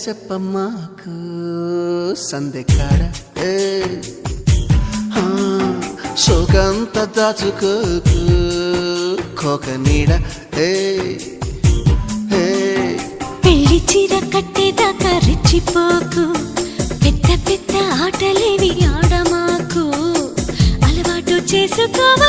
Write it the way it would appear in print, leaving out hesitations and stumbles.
చెప్పమ్మాకు సందె కాడ శోకంత దాచుకోకు కోక నీడ పెళ్లి చీర కట్టేదాకా రెచ్చిపోకు పెద్ద పెద్ద ఆటలేవి ఆడమాకు అలవాటు చేసుకోవా